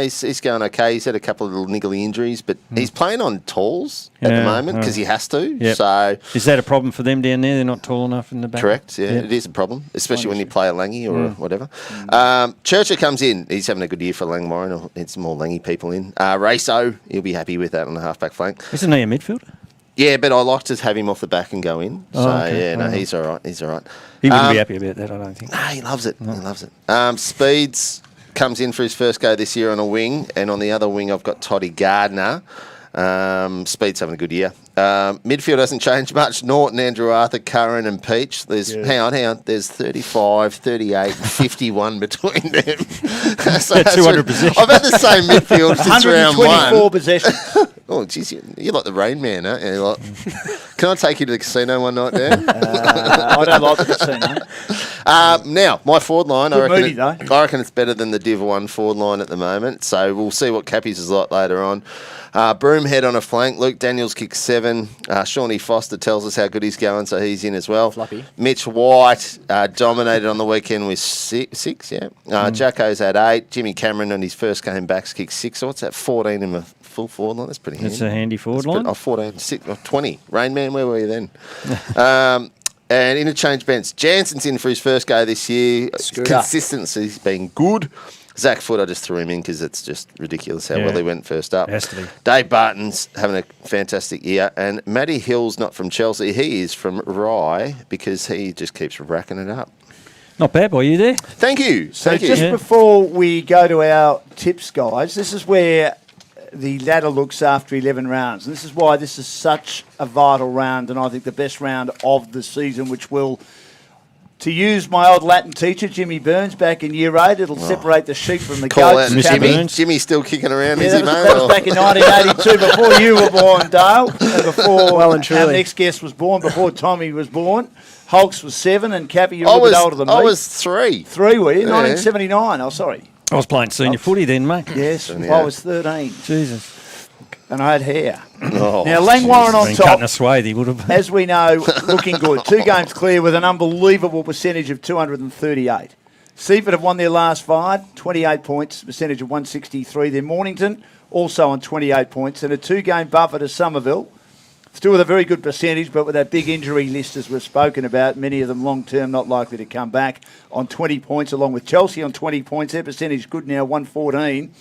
He's going okay. He's had a couple of little niggly injuries, but he's playing on talls at the moment because he has to. Yep. So is that a problem for them down there? They're not tall enough in the back? Correct, it is a problem, especially when you play a Langy or whatever. Churcher comes in. He's having a good year for Langmoran. It's more Langy people in. Raso, he'll be happy with that on the half-back flank. Isn't he a midfielder? Yeah, but I like to have him off the back and go in. He's all right. He's all right. He wouldn't be happy about that, I don't think. No, he loves it. He loves it. Speeds comes in for his first go this year on a wing, and on the other wing I've got Toddy Gardner. Speed's having a good year. Midfield hasn't changed much. Norton, Andrew Arthur, Curran and Peach. Hang on. There's 35, 38, 51 between them. So 200 possessions. I've had the same midfield since round 124 possessions. Oh, geez, you're like the Rain Man, aren't you? Like, can I take you to the casino one night, Dan? I don't like the casino. Now, my forward line, I reckon it's better than the Div 1 forward line at the moment. So we'll see what Cappies is like later on. Broomhead on a flank. Luke Daniels kicks 7. Shawnee Foster tells us how good he's going, so he's in as well. Floppy. Mitch White dominated on the weekend with 6. Jacko's had 8. Jimmy Cameron on his first game back kicks 6. So what's that, 14 in the full forward line? That's pretty handy. That's a handy forward line. 14, 6, 20. Rain Man, where were you then? And interchange bench. Jansen's in for his first go this year. Consistency's been good. Zach Foote, I just threw him in because it's just ridiculous how well he went first up. Has to be. Dave Barton's having a fantastic year. And Matty Hill's not from Chelsea. He is from Rye because he just keeps racking it up. Not bad, boy. You there? Thank you. So just before we go to our tips, guys, this is where the ladder looks after 11 rounds. And this is why this is such a vital round, and I think the best round of the season, which will, to use my old Latin teacher, Jimmy Burns, back in year 8, it'll separate the sheep from the goats. Jimmy's still kicking around, yeah, is he, mate? That was back in 1982, before you were born, Dale, and before well and truly. our next guest was born, before Tommy was born. Hulks was 7, and Cappy, you were a little bit older than me. I was 3. 3, were you? 1979, oh, sorry. I was playing senior footy then, mate. Yes, I was 13. Jesus. And I had hair. Oh, now, Lang Warren on top, cutting a swathe, he would have. as we know, looking good. 2 games clear with an unbelievable percentage of 238. Seaford have won their last 5, 28 points, percentage of 163. Then Mornington, also on 28 points, and a 2-game buffer to Somerville. Still with a very good percentage, but with that big injury list as we've spoken about, many of them long-term not likely to come back, on 20 points, along with Chelsea on 20 points. Their percentage good now, 114.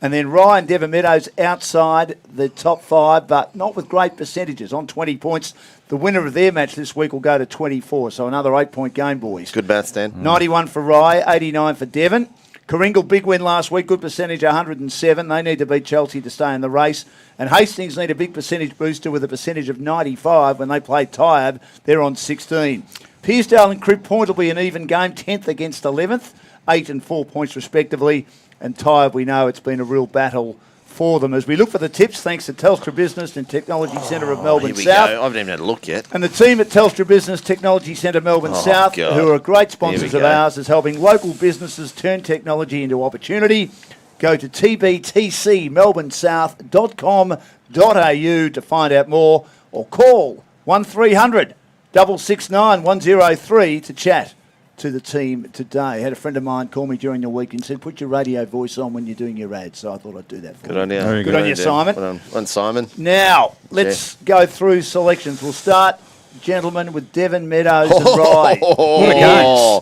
And then Ryan Devon Meadows outside the top 5, but not with great percentages, on 20 points. The winner of their match this week will go to 24, so another 8-point game, boys. Good maths, Dan. 91 for Rye, 89 for Devon. Coringal, big win last week, good percentage, 107. They need to beat Chelsea to stay in the race. And Hastings need a big percentage booster with a percentage of 95 when they play Tyab. They're on 16. Pearcedale and Crib Point will be an even game, 10th against 11th, 8 and 4 points respectively. And Tyab, we know it's been a real battle for them. As we look for the tips, thanks to Telstra Business and Technology Centre of Melbourne South. Go. I haven't even had a look yet. And the team at Telstra Business Technology Centre Melbourne South, who are great sponsors of ours, is helping local businesses turn technology into opportunity. Go to tbtcmelbournesouth.com.au to find out more, or call 1300 669 103 to chat to the team today. I had a friend of mine call me during the week and said, put your radio voice on when you're doing your ads. So I thought I'd do that for you. On you. Good on you, Simon. Well on Simon. Now, let's go through selections. We'll start, gentlemen, with Devon Meadows and Rye. What a game.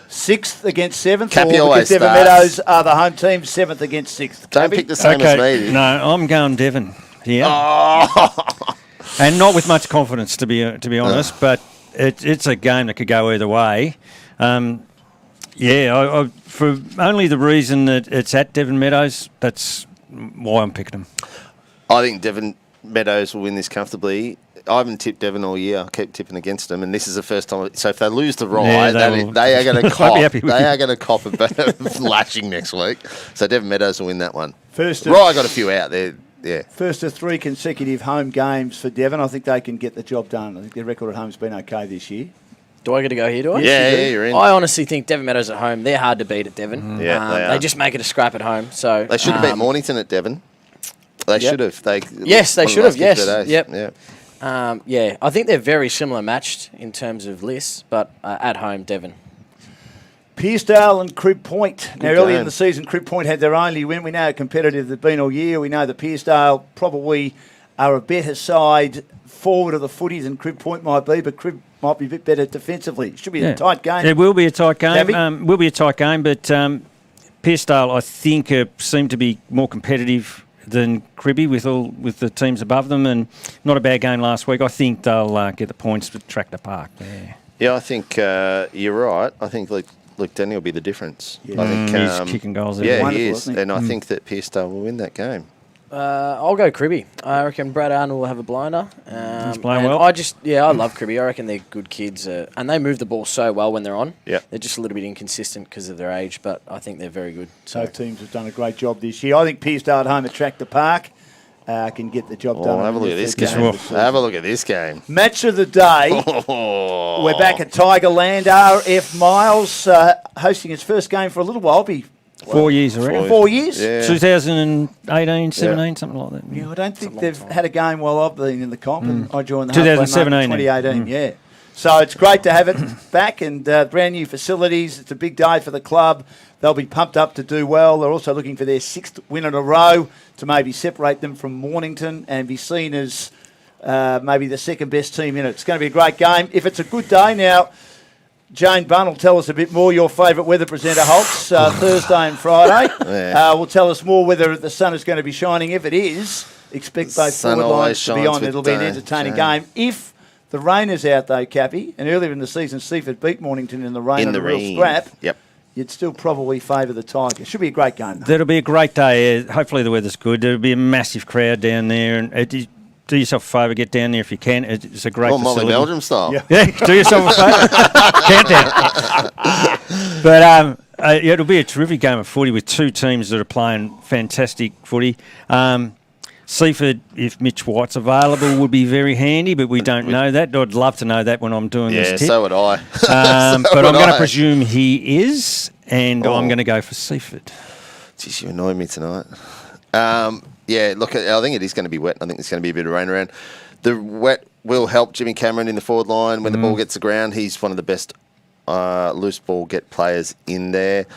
6th against 7th, Cappy or because Devon starts. Meadows are the home team, 7th against 6th. Don't pick the same as me. No, I'm going Devon here. And not with much confidence, to be honest, but it's a game that could go either way. For only the reason that it's at Devon Meadows, that's why I'm picking them. I think Devon Meadows will win this comfortably. I haven't tipped Devon all year. I keep tipping against them, and this is the first time. So if they lose the Rye, they are going to cop. They are going to cop a bit of lashing next week. So Devon Meadows will win that one. Rye got a few out there. Yeah. First of 3 consecutive home games for Devon. I think they can get the job done. I think their record at home's been okay this year. Do I get to go here, do I? Yeah, you're in. I honestly think Devon Meadows at home, they're hard to beat at Devon. They just make it a scrap at home. So they should have beat Mornington at Devon. They should have. Yes, they should have. Yes. Yep. Yeah. I think they're very similar matched in terms of lists, but at home, Devon. Pearcedale and Crib Point. Now, early game. in the season, Crib Point had their only win. We know how competitive they've been all year. We know that Pearcedale probably are a better side forward of the footy than Crib Point might be, but Crib might be a bit better defensively. It should be a tight game. It will be a tight game. Will be a tight game, but Pearcedale, I think, seem to be more competitive than Cribby with the teams above them, and not a bad game last week. I think they'll get the points with Tractor Park. Yeah, I think you're right. I think Luke Denny will be the difference. Yeah. I think he's kicking goals. Yeah, he is, and I think that Pearcedale will win that game. I'll go Cribby. I reckon Brad Arnold will have a blinder. He's playing well. I love Cribby. I reckon they're good kids, and they move the ball so well when they're on. Yeah. They're just a little bit inconsistent because of their age, but I think they're very good. Both teams have done a great job this year. I think Pearcedale at home at Tractor Park can get the job done. Have a look at this game. Have a look at this game. Match of the day. We're back at Tigerland. RF Miles hosting its first game for a little while. 4 years already. 4 years? Yeah. 2018, 17, something like that. Yeah, I don't think they've had a game while I've been in the comp. And I joined the 2017. 2018, yeah. So it's great to have it back and brand new facilities. It's a big day for the club. They'll be pumped up to do well. They're also looking for their 6th win in a row to maybe separate them from Mornington and be seen as maybe the second best team in it. It's going to be a great game. If it's a good day now, Jane Bunn will tell us a bit more. Your favourite weather presenter, Holtz, Thursday and Friday. Will tell us more whether the sun is going to be shining. If it is, expect both forward lines to be on. It'll be an entertaining game. If the rain is out, though, Cappy, and earlier in the season, Seaford beat Mornington in the rain and a real scrap. Yep. You'd still probably favour the Tigers. Should be a great game, though. That'll be a great day. Hopefully the weather's good. There'll be a massive crowd down there, and do yourself a favour, get down there if you can. It's a great facility. Molly Belgium style. Yeah, do yourself a favour. Countdown. But it'll be a terrific game of footy with two teams that are playing fantastic footy. Seaford, if Mitch White's available, would be very handy, but we don't know that. I'd love to know that when I'm doing this tip. Yeah, so would I. But I'm going to presume he is, and I'm going to go for Seaford. Jeez, you annoyed me tonight. Yeah, look, I think it is going to be wet. I think there's going to be a bit of rain around. The wet will help Jimmy Cameron in the forward line. When the ball gets the ground, he's one of the best loose ball get players in there.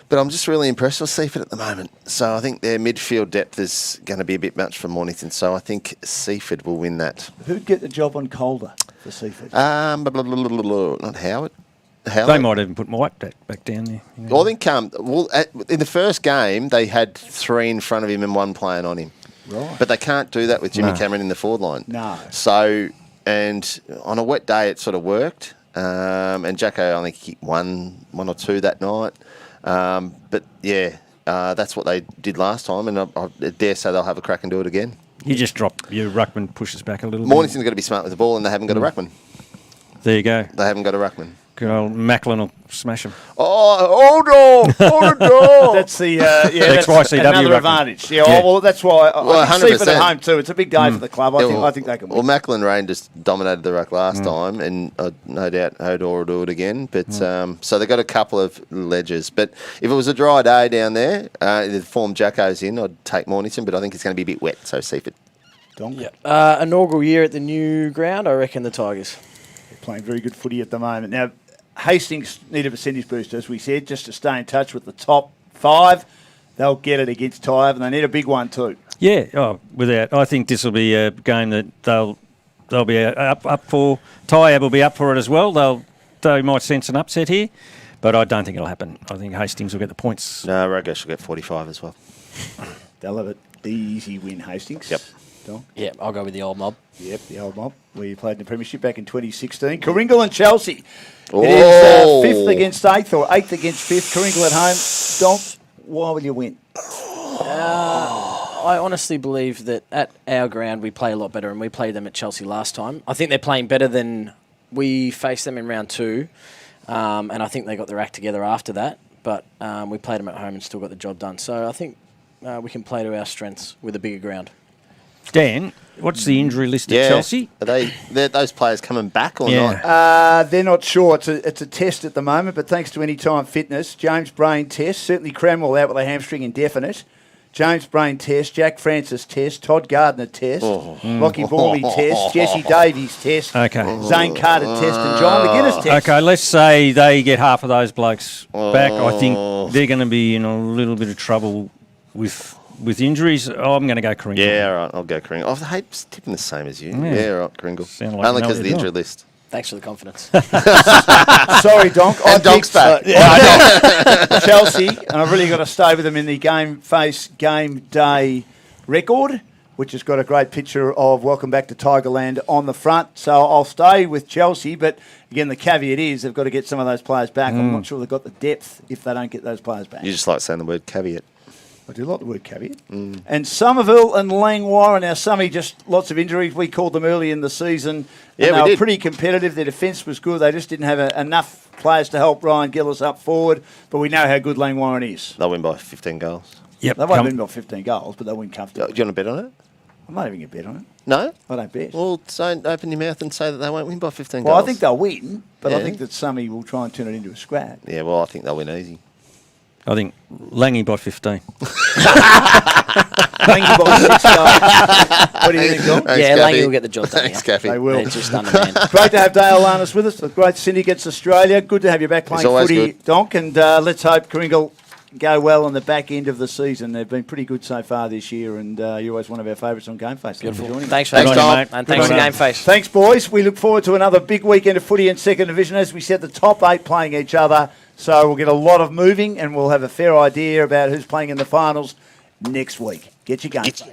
But I'm just really impressed with Seaford at the moment. So I think their midfield depth is going to be a bit much for Mornington. So I think Seaford will win that. Who'd get the job on Calder for Seaford? Not Howard. They might even put White back down there. You know. Well, I think in the first game, they had 3 in front of him and 1 playing on him. Right. But they can't do that with Jimmy Cameron in the forward line. No. So, and on a wet day, it sort of worked. And Jacko, I think, hit one or two that night. But, yeah, that's what they did last time. And I dare say they'll have a crack and do it again. You just drop your ruckman, pushes back a little Mornington's got to be smart with the ball, and they haven't got a ruckman. There you go. They haven't got a ruckman. Good old Macklin will smash him. Oh, hold on. That's the that's XYCW another ruckman. advantage. Yeah, well, that's why I see it at home too. It's a big day for the club. I think they can win. Well, Macklin Rain just dominated the ruck last time, and no doubt Hodor will do it again. But so they've got a couple of ledges. But if it was a dry day down there, the form Jacko's in, I'd take Mornington, but I think it's going to be a bit wet, so Seaford. Yeah. Inaugural year at the new ground, I reckon the Tigers. They're playing very good footy at the moment. Now, Hastings need a percentage boost, as we said, just to stay in touch with the top 5. They'll get it against Tyre, and they need a big one too. Yeah, without. I think this will be a game that they'll be up for. Tyre will be up for it as well. They might sense an upset here, but I don't think it'll happen. I think Hastings will get the points. No, Rogash will get 45 as well. They'll have an easy win, Hastings. Yep. Don? Yeah, I'll go with the old mob. Yep, the old mob. We played in the Premiership back in 2016. Kooringal and Chelsea. Oh. It is 5th against 8th or 8th against 5th. Kooringal at home. Donk, why will you win? I honestly believe that at our ground we play a lot better, and we played them at Chelsea last time. I think they're playing better than we faced them in round 2, and I think they got their act together after that. But we played them at home and still got the job done. So I think we can play to our strengths with a bigger ground. Dan, what's the injury list at Chelsea? Are those players coming back or not? They're not sure. It's a test at the moment, but thanks to Anytime Fitness, James Brain test, certainly Cramwell out with a hamstring indefinite. James Brain test, Jack Francis test, Todd Gardner test, Lockie Borby test, Jesse Davies test, Zane Carter test, and John McGuinness test. Okay, let's say they get half of those blokes back. I think they're going to be in a little bit of trouble with injuries. I'm going to go Kooringal. Yeah, all right, I'll go Kooringal. I hate tipping the same as you. Yeah, all right, Kooringal. Like only because of the injury list. Thanks for the confidence. Sorry, Donk. And Donk's back. Chelsea, and I've really got to stay with them in the GameFace game day record, which has got a great picture of Welcome Back to Tigerland on the front. So I'll stay with Chelsea, but again, the caveat is they've got to get some of those players back. I'm not sure they've got the depth if they don't get those players back. You just like saying the word caveat. I do like the word caveat. And Somerville and Langwarren, now Summy, just lots of injuries. We called them early in the season. Yeah, and we they were did. pretty competitive. Their defence was good. They just didn't have enough players to help Ryan Gillis up forward. But we know how good Langwarren is. They'll win by 15 goals. Yep. They won't win by 15 goals, but they'll win comfortably. Do you want to bet on it? I'm not having a bet on it. No? I don't bet. Well, don't open your mouth and say that they won't win by 15 Well, goals. I think they'll win, but I Yeah. think that Summy will try and turn it into a scrap. Yeah, well, I think they'll win easy. I think Langy by 15. Langy by 6 goals. What do you think, Don? Thanks, Yeah, Cappy. Langy will get the job done. Thanks, Yeah. Cappy. They will. They're just undermanned. Great to have Dale Larness with us, the great Syndicates Australia. Good to have you back playing always footy, good. Donk, and let's hope Kooringal go well on the back end of the season. They've been pretty good so far this year, and you're always one of our favourites on GameFace. Beautiful. Thanks Thanks, Tom. mate. And thanks to GameFace. Thanks, boys. We look forward to another big weekend of footy in second division. As we said, the top 8 playing each other. So we'll get a lot of moving, and we'll have a fair idea about who's playing in the finals next week. Get your games.